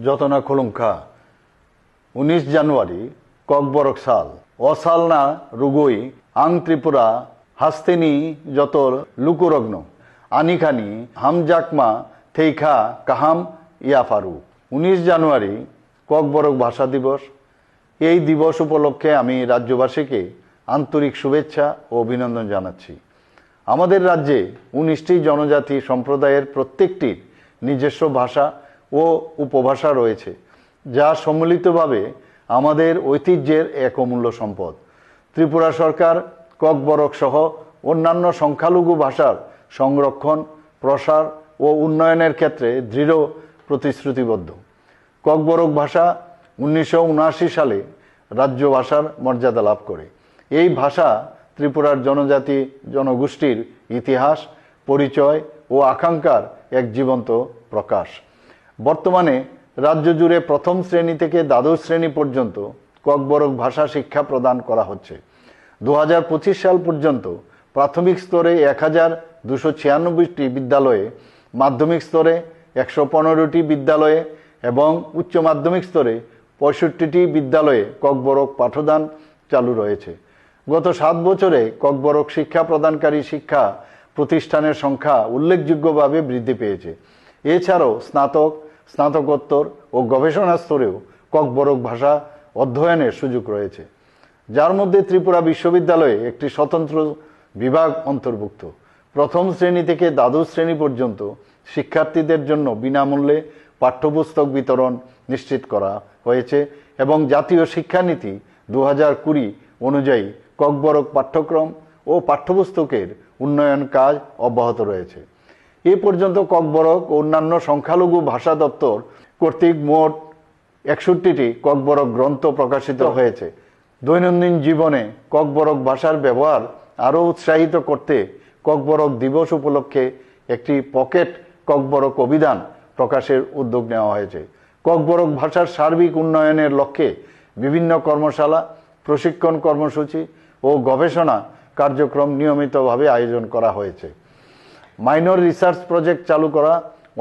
যতনা খোলংখা 19 জানুয়ারি ককবরক সাল অসাল না রুগই আং ত্রিপুরা হাস্তেনি যতর লুকুরগ্ন আনিখানি হামজাকমা থেইখা কাহাম ইয়াফারু। 19 জানুয়ারি ককবরক ভাষা দিবস। এই দিবস উপলক্ষে আমি রাজ্যবাসীকে আন্তরিক শুভেচ্ছা ও অভিনন্দন জানাচ্ছি। আমাদের রাজ্যে 19টি জনজাতি সম্প্রদায়ের প্রত্যেকটির নিজস্ব ভাষা ও উপভাষা রয়েছে, যা সম্মিলিতভাবে আমাদের ঐতিহ্যের এক অমূল্য সম্পদ। ত্রিপুরা সরকার ককবরক সহ অন্যান্য সংখ্যালঘু ভাষার সংরক্ষণ, প্রসার ও উন্নয়নের ক্ষেত্রে দৃঢ় প্রতিশ্রুতিবদ্ধ। ককবরক ভাষা 1979 সালে রাজ্য ভাষার মর্যাদা লাভ করে। এই ভাষা ত্রিপুরার জনজাতি জনগোষ্ঠীর ইতিহাস, পরিচয় ও আকাঙ্ক্ষার এক জীবন্ত প্রকাশ। বর্তমানে রাজ্য জুড়ে প্রথম শ্রেণী থেকে দ্বাদশ শ্রেণী পর্যন্ত ককবরক ভাষা শিক্ষা প্রদান করা হচ্ছে। 2025 সাল পর্যন্ত প্রাথমিক স্তরে 1296টি বিদ্যালয়ে, মাধ্যমিক স্তরে 115টি বিদ্যালয়ে এবং উচ্চ মাধ্যমিক স্তরে 65টি বিদ্যালয়ে ককবরক পাঠদান চালু রয়েছে। গত 7 বছরে ককবরক শিক্ষা প্রদানকারী শিক্ষা প্রতিষ্ঠানের সংখ্যা উল্লেখযোগ্যভাবে বৃদ্ধি পেয়েছে। এছাড়াও স্নাতক, স্নাতকোত্তর ও গবেষণা স্তরেও ককবরক ভাষা অধ্যয়নের সুযোগ রয়েছে, যার মধ্যে ত্রিপুরা বিশ্ববিদ্যালয়ে একটি স্বতন্ত্র বিভাগ অন্তর্ভুক্ত। প্রথম শ্রেণী থেকে দ্বাদশ শ্রেণী পর্যন্ত শিক্ষার্থীদের জন্য বিনামূল্যে পাঠ্যপুস্তক বিতরণ নিশ্চিত করা হয়েছে এবং জাতীয় শিক্ষানীতি 2020 অনুযায়ী ককবরক পাঠ্যক্রম ও পাঠ্যপুস্তকের উন্নয়ন কাজ অব্যাহত রয়েছে। এ পর্যন্ত ককবরক ও অন্যান্য সংখ্যালঘু ভাষা দপ্তর কর্তৃক মোট 61টি ককবরক গ্রন্থ প্রকাশিত হয়েছে। দৈনন্দিন জীবনে ককবরক ভাষার ব্যবহার আরও উৎসাহিত করতে ককবরক দিবস উপলক্ষে একটি পকেট ককবরক অভিধান প্রকাশের উদ্যোগ নেওয়া হয়েছে। ককবরক ভাষার সার্বিক উন্নয়নের লক্ষ্যে বিভিন্ন কর্মশালা, প্রশিক্ষণ কর্মসূচি ও গবেষণা কার্যক্রম নিয়মিতভাবে আয়োজন করা হয়েছে। মাইনর রিসার্চ প্রজেক্ট চালু করা,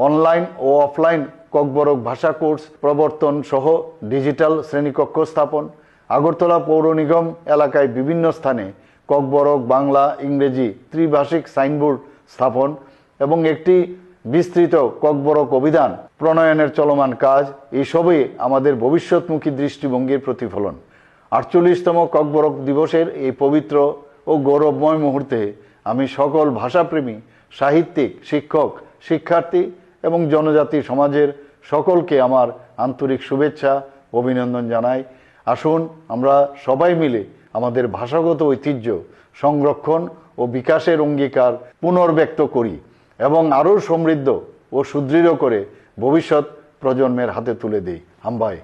অনলাইন ও অফলাইন ককবরক ভাষা কোর্স প্রবর্তন সহ ডিজিটাল শ্রেণীকক্ষ স্থাপন, আগরতলা পৌর নিগম এলাকায় বিভিন্ন স্থানে ককবরক বাংলা ইংরেজি ত্রিভাষিক সাইনবোর্ড স্থাপন এবং একটি বিস্তৃত ককবরক অভিধান প্রণয়নের চলমান কাজ, এইসবই আমাদের ভবিষ্যৎমুখী দৃষ্টিভঙ্গির প্রতিফলন। 48তম ককবরক দিবসের এই পবিত্র ও গৌরবময় মুহূর্তে আমি সকল ভাষাপ্রেমী, সাহিত্যিক, শিক্ষক, শিক্ষার্থী এবং জনজাতি সমাজের সকলকে আমার আন্তরিক শুভেচ্ছা, অভিনন্দন জানাই। আসুন আমরা সবাই মিলে আমাদের ভাষাগত ঐতিহ্য সংরক্ষণ ও বিকাশের অঙ্গীকার পুনর্ব্যক্ত করি এবং আরও সমৃদ্ধ ও সুদৃঢ় করে ভবিষ্যৎ প্রজন্মের হাতে তুলে দিই। হাম্বাই।